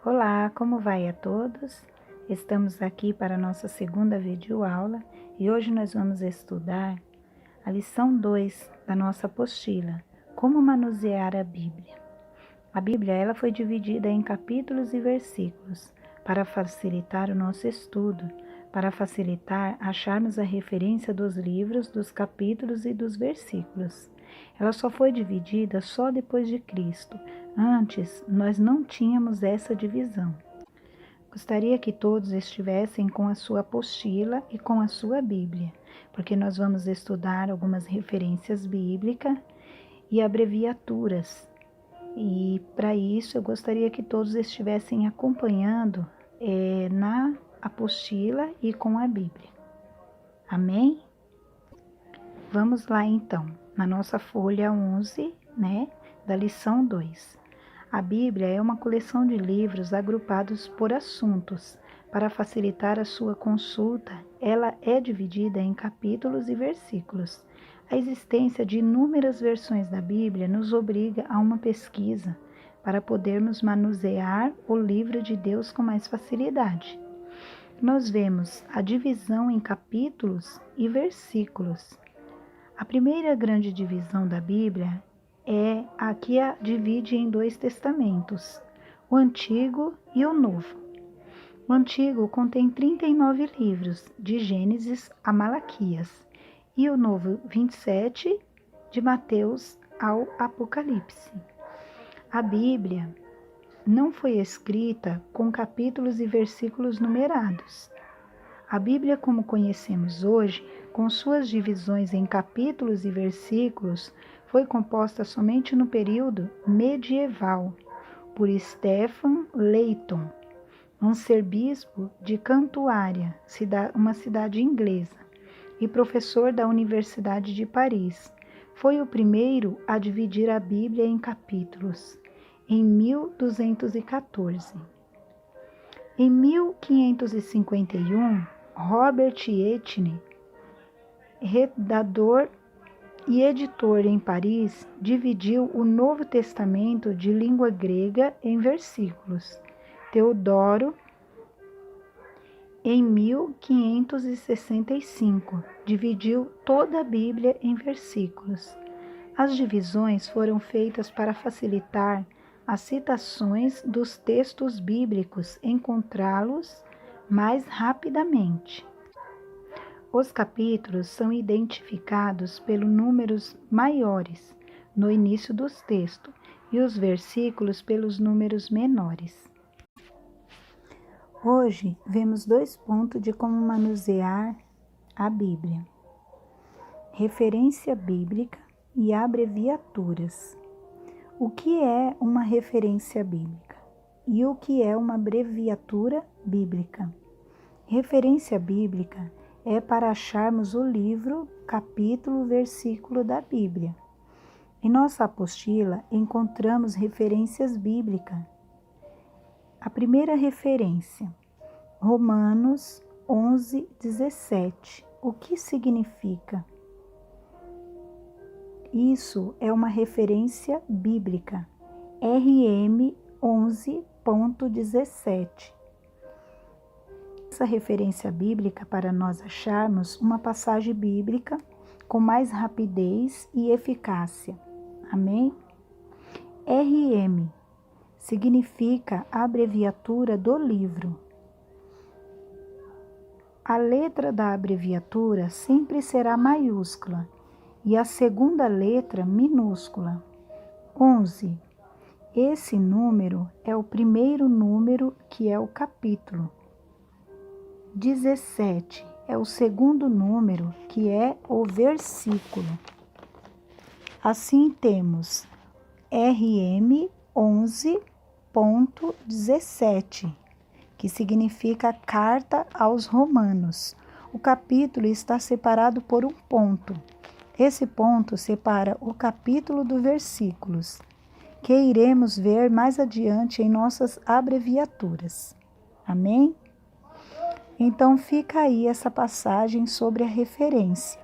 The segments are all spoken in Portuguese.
Olá, como vai a todos? Estamos aqui para a nossa segunda videoaula e hoje nós vamos estudar a lição 2 da nossa apostila, Como manusear a Bíblia. A Bíblia ela foi dividida em capítulos e versículos para facilitar o nosso estudo, para facilitar acharmos a referência dos livros, dos capítulos e dos versículos. Ela só foi dividida só depois de Cristo. Antes, nós não tínhamos essa divisão. Gostaria que todos estivessem com a sua apostila e com a sua Bíblia, porque nós vamos estudar algumas referências bíblicas e abreviaturas. E para isso eu gostaria que todos estivessem acompanhando na apostila e com a Bíblia. Amém? Vamos lá então, na nossa folha 11, da lição 2. A Bíblia é uma coleção de livros agrupados por assuntos. Para facilitar a sua consulta, ela é dividida em capítulos e versículos. A existência de inúmeras versões da Bíblia nos obriga a uma pesquisa para podermos manusear o livro de Deus com mais facilidade. Nós vemos a divisão em capítulos e versículos. A primeira grande divisão da Bíblia é a que a divide em dois testamentos, o Antigo e o Novo. O Antigo contém 39 livros, de Gênesis a Malaquias, e o Novo 27, de Mateus ao Apocalipse. A Bíblia não foi escrita com capítulos e versículos numerados. A Bíblia, como conhecemos hoje, com suas divisões em capítulos e versículos, foi composta somente no período medieval, por Stephen Layton, arcebispo de Cantuária, uma cidade inglesa, e professor da Universidade de Paris. Foi o primeiro a dividir a Bíblia em capítulos, em 1214. Em 1551, Robert Etienne, redator e editor em Paris, dividiu o Novo Testamento de língua grega em versículos. Teodoro, em 1565, dividiu toda a Bíblia em versículos. As divisões foram feitas para facilitar as citações dos textos bíblicos, encontrá-los mais rapidamente. Os capítulos são identificados pelos números maiores no início dos textos e os versículos pelos números menores. Hoje vemos 2 pontos de como manusear a Bíblia: referência bíblica e abreviaturas. O que é uma referência bíblica e o que é uma abreviatura bíblica? Referência bíblica é para acharmos o livro, capítulo, versículo da Bíblia. Em nossa apostila encontramos referências bíblicas. A primeira referência, Romanos 11:17. O que significa? Isso é uma referência bíblica, RM 11.17. Essa referência bíblica para nós acharmos uma passagem bíblica com mais rapidez e eficácia. Amém? RM significa a abreviatura do livro. A letra da abreviatura sempre será maiúscula e a segunda letra minúscula. 11. Esse número é o primeiro número, que é o capítulo. 17 é o segundo número, que é o versículo. Assim temos RM 11.17, que significa Carta aos Romanos. O capítulo está separado por um ponto. Esse ponto separa o capítulo dos versículos, que iremos ver mais adiante em nossas abreviaturas. Amém? Então fica aí essa passagem sobre a referência.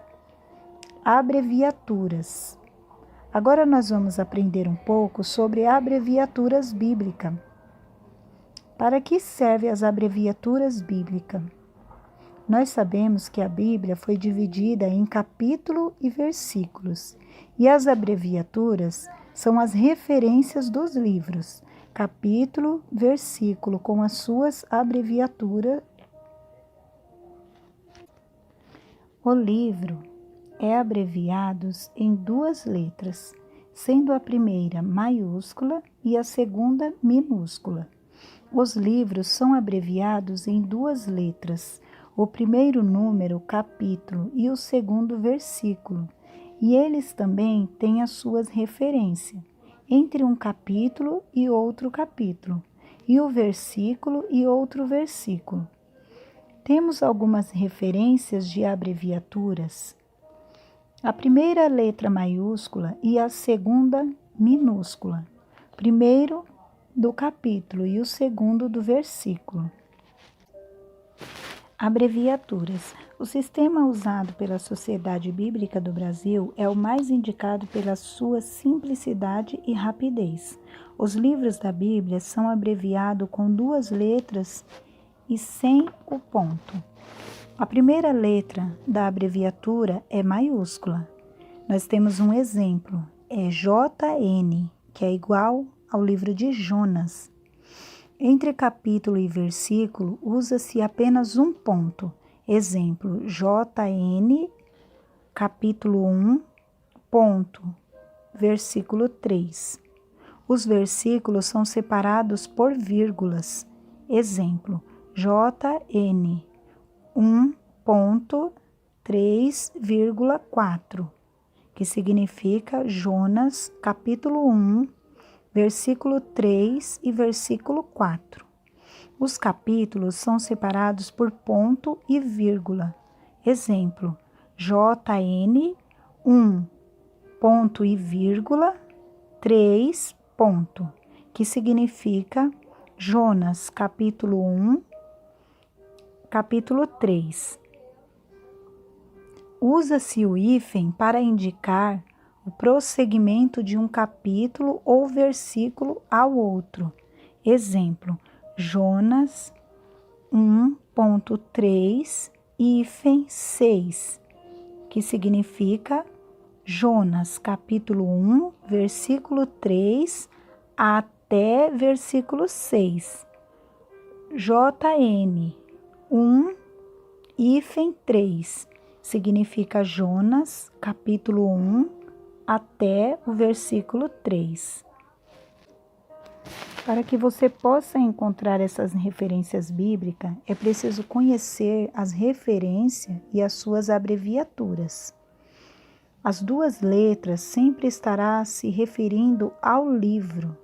Abreviaturas. Agora nós vamos aprender um pouco sobre abreviaturas bíblicas. Para que servem as abreviaturas bíblicas? Nós sabemos que a Bíblia foi dividida em capítulo e versículos, e as abreviaturas são as referências dos livros, capítulo, versículo, com as suas abreviaturas. O livro é abreviado em 2 letras, sendo a primeira maiúscula e a segunda minúscula. Os livros são abreviados em 2 letras, o primeiro número, capítulo, e o segundo versículo, e eles também têm as suas referências, entre um capítulo e outro capítulo, e o versículo e outro versículo. Temos algumas referências de abreviaturas. A primeira letra maiúscula e a segunda minúscula. Primeiro do capítulo e o segundo do versículo. Abreviaturas. O sistema usado pela Sociedade Bíblica do Brasil é o mais indicado pela sua simplicidade e rapidez. Os livros da Bíblia são abreviados com 2 letras e sem o ponto. A primeira letra da abreviatura é maiúscula. Nós temos um exemplo, é JN, que é igual ao livro de Jonas. Entre capítulo e versículo, usa-se apenas um ponto. Exemplo, JN, capítulo 1, ponto, versículo 3. Os versículos são separados por vírgulas. Exemplo, JN, 1.3,4, que significa Jonas, capítulo 1, versículo 3 e versículo 4. Os capítulos são separados por ponto e vírgula. Exemplo, JN 1, ponto e vírgula, 3, ponto, que significa Jonas, capítulo 1, capítulo 3. Usa-se o hífen para indicar o prosseguimento de um capítulo ou versículo ao outro. Exemplo, Jonas 1.3, hífen 6, que significa Jonas, capítulo 1, versículo 3 até versículo 6. JN 1, hífen 3, significa Jonas, capítulo 1, até o versículo 3. Para que você possa encontrar essas referências bíblicas, é preciso conhecer as referências e as suas abreviaturas. As 2 letras sempre estará se referindo ao livro.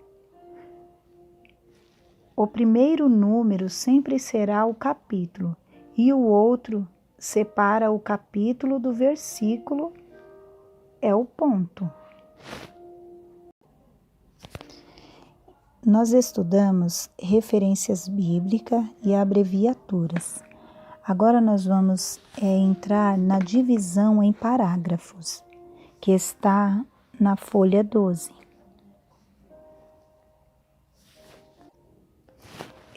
O primeiro número sempre será o capítulo e o outro separa o capítulo do versículo, é o ponto. Nós estudamos referências bíblicas e abreviaturas. Agora nós vamos entrar na divisão em parágrafos, que está na folha 12.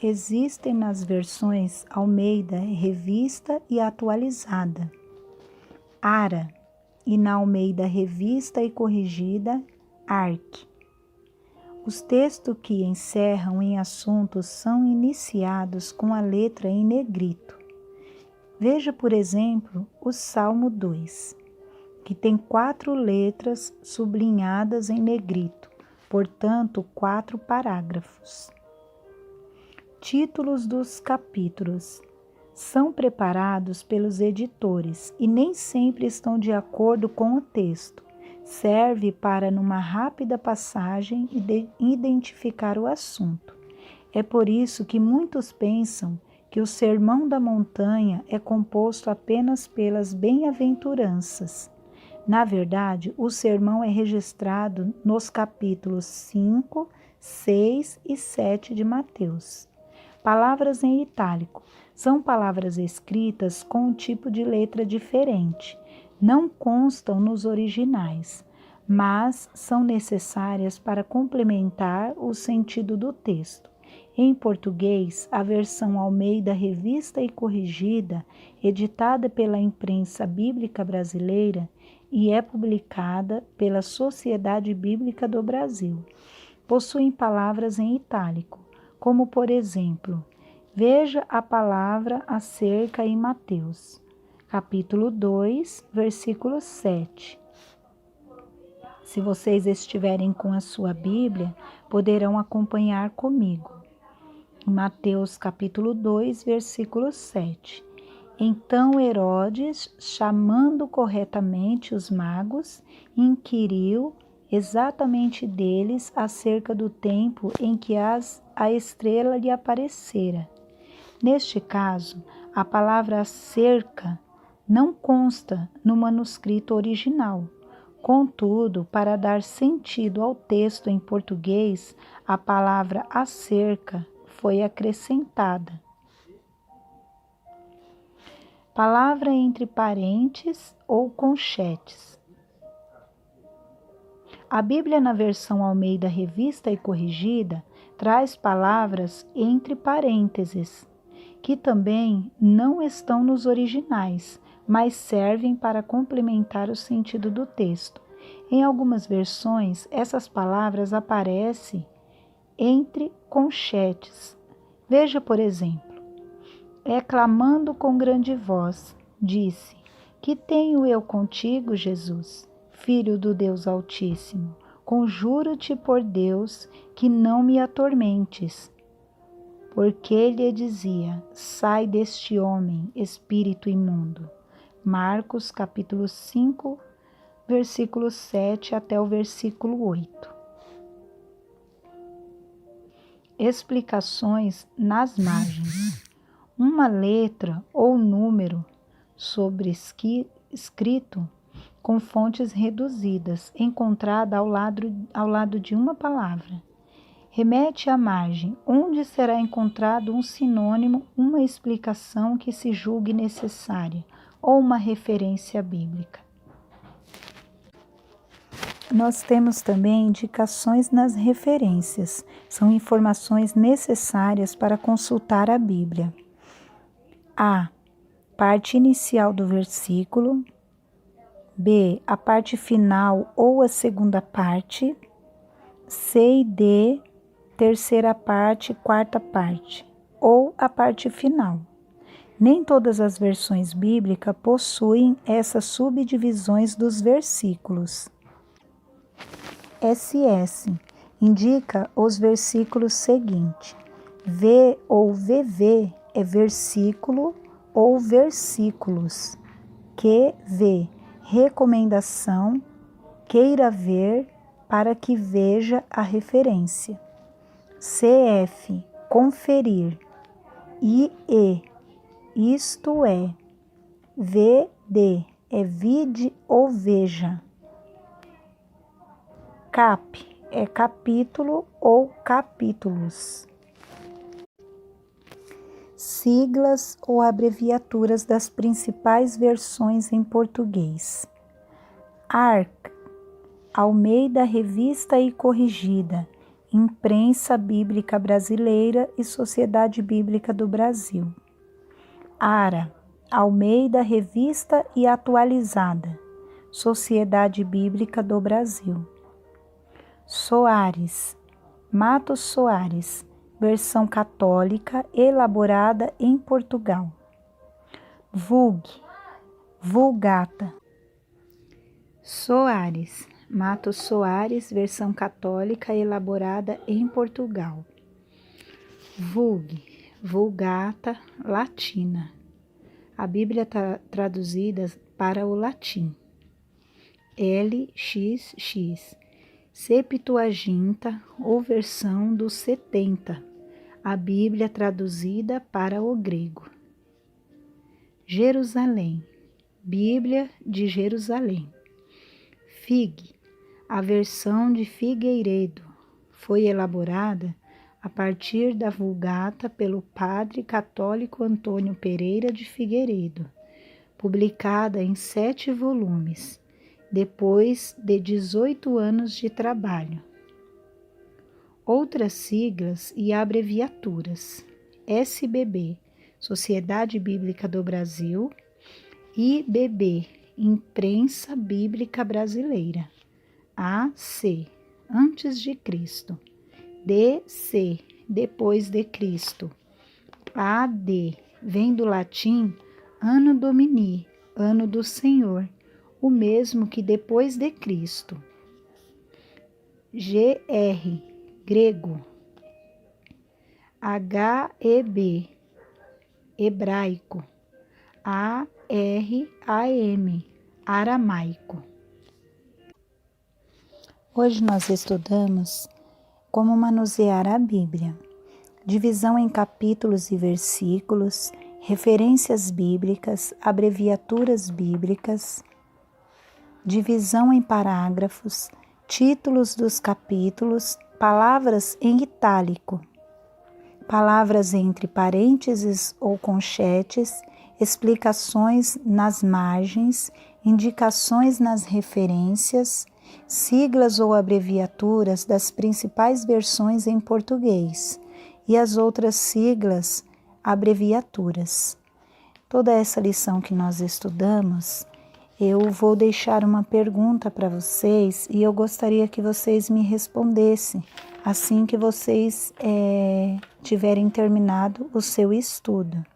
Existem nas versões Almeida Revista e Atualizada, ARA, e na Almeida Revista e Corrigida, ARC. Os textos que encerram em assuntos são iniciados com a letra em negrito. Veja, por exemplo, o Salmo 2, que tem 4 letras sublinhadas em negrito, portanto, 4 parágrafos. Títulos dos capítulos são preparados pelos editores e nem sempre estão de acordo com o texto. Serve para, numa rápida passagem, identificar o assunto. É por isso que muitos pensam que o Sermão da Montanha é composto apenas pelas bem-aventuranças. Na verdade, o sermão é registrado nos capítulos 5, 6 e 7 de Mateus. Palavras em itálico são palavras escritas com um tipo de letra diferente. Não constam nos originais, mas são necessárias para complementar o sentido do texto. Em português, a versão Almeida Revista e Corrigida, editada pela Imprensa Bíblica Brasileira e é publicada pela Sociedade Bíblica do Brasil, possuem palavras em itálico, como por exemplo, veja a palavra acerca em Mateus, capítulo 2, versículo 7. Se vocês estiverem com a sua Bíblia, poderão acompanhar comigo. Em Mateus capítulo 2, versículo 7. Então Herodes, chamando corretamente os magos, inquiriu exatamente deles acerca do tempo em que a estrela lhe aparecera. Neste caso, a palavra acerca não consta no manuscrito original. Contudo, para dar sentido ao texto em português, a palavra acerca foi acrescentada. Palavra entre parênteses ou conchetes. A Bíblia, na versão Almeida Revista e Corrigida, traz palavras entre parênteses, que também não estão nos originais, mas servem para complementar o sentido do texto. Em algumas versões, essas palavras aparecem entre conchetes. Veja, por exemplo, clamando com grande voz, disse: Que tenho eu contigo, Jesus, Filho do Deus Altíssimo? Conjuro-te por Deus que não me atormentes. Porque lhe dizia: Sai deste homem, espírito imundo. Marcos capítulo 5, versículo 7 até o versículo 8. Explicações nas margens. Uma letra ou número escrito com fontes reduzidas, encontrada ao lado de uma palavra. Remete à margem, onde será encontrado um sinônimo, uma explicação que se julgue necessária, ou uma referência bíblica. Nós temos também indicações nas referências. São informações necessárias para consultar a Bíblia. A. Parte inicial do versículo. B. A parte final ou a segunda parte. C e D. Terceira parte, quarta parte. Ou a parte final. Nem todas as versões bíblicas possuem essas subdivisões dos versículos. SS indica os versículos seguintes. V ou VV é versículo ou versículos. QV, recomendação, queira ver para que veja a referência. CF, conferir. IE, isto é. VD, é vide ou veja. CAP, é capítulo ou capítulos. Siglas ou abreviaturas das principais versões em português. ARC, Almeida Revista e Corrigida, Imprensa Bíblica Brasileira e Sociedade Bíblica do Brasil. ARA, Almeida Revista e Atualizada, Sociedade Bíblica do Brasil. Soares, Matos Soares, versão católica elaborada em Portugal. Vulg, Vulgata. Soares, Matos Soares, versão católica elaborada em Portugal. Vulg, Vulgata latina. A Bíblia traduzida para o latim. LXX, Septuaginta ou versão dos 70. A Bíblia traduzida para o grego. Jerusalém, Bíblia de Jerusalém. FIG, a versão de Figueiredo, foi elaborada a partir da Vulgata pelo padre católico Antônio Pereira de Figueiredo, publicada em 7 volumes, depois de 18 anos de trabalho. Outras siglas e abreviaturas: SBB, Sociedade Bíblica do Brasil, IBB, Imprensa Bíblica Brasileira, AC, antes de Cristo, DC, depois de Cristo, AD, vem do latim Anno Domini, ano do Senhor, o mesmo que depois de Cristo. GR, grego. HEB, hebraico. ARAM, aramaico. Hoje nós estudamos como manusear a Bíblia. Divisão em capítulos e versículos, referências bíblicas, abreviaturas bíblicas, divisão em parágrafos, títulos dos capítulos, palavras em itálico, palavras entre parênteses ou conchetes, explicações nas margens, indicações nas referências, siglas ou abreviaturas das principais versões em português e as outras siglas, abreviaturas. Toda essa lição que nós estudamos, eu vou deixar uma pergunta para vocês e eu gostaria que vocês me respondessem assim que vocês tiverem terminado o seu estudo.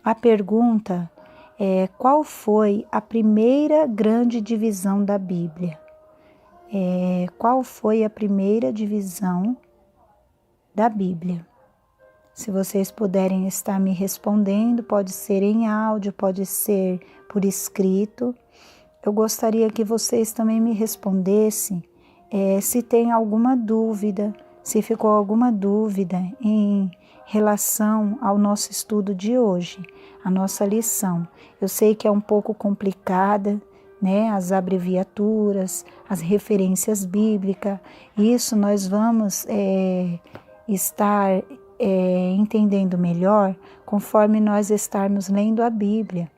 A pergunta é: qual foi a primeira grande divisão da Bíblia? Qual foi a primeira divisão da Bíblia? Se vocês puderem estar me respondendo, pode ser em áudio, pode ser por escrito. Eu gostaria que vocês também me respondessem se tem alguma dúvida, se ficou alguma dúvida em relação ao nosso estudo de hoje, a nossa lição. Eu sei que é um pouco complicada, né? As abreviaturas, as referências bíblicas, isso nós vamos estar entendendo melhor conforme nós estarmos lendo a Bíblia.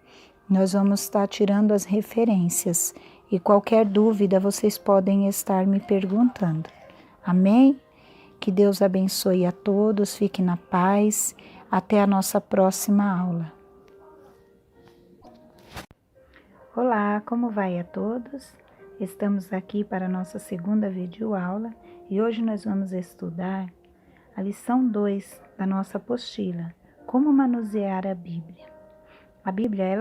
Nós vamos estar tirando as referências e qualquer dúvida vocês podem estar me perguntando. Amém? Que Deus abençoe a todos, fique na paz. Até a nossa próxima aula. Olá, como vai a todos? Estamos aqui para a nossa segunda videoaula e hoje nós vamos estudar a lição 2 da nossa apostila, como manusear a Bíblia. A Bíblia, ela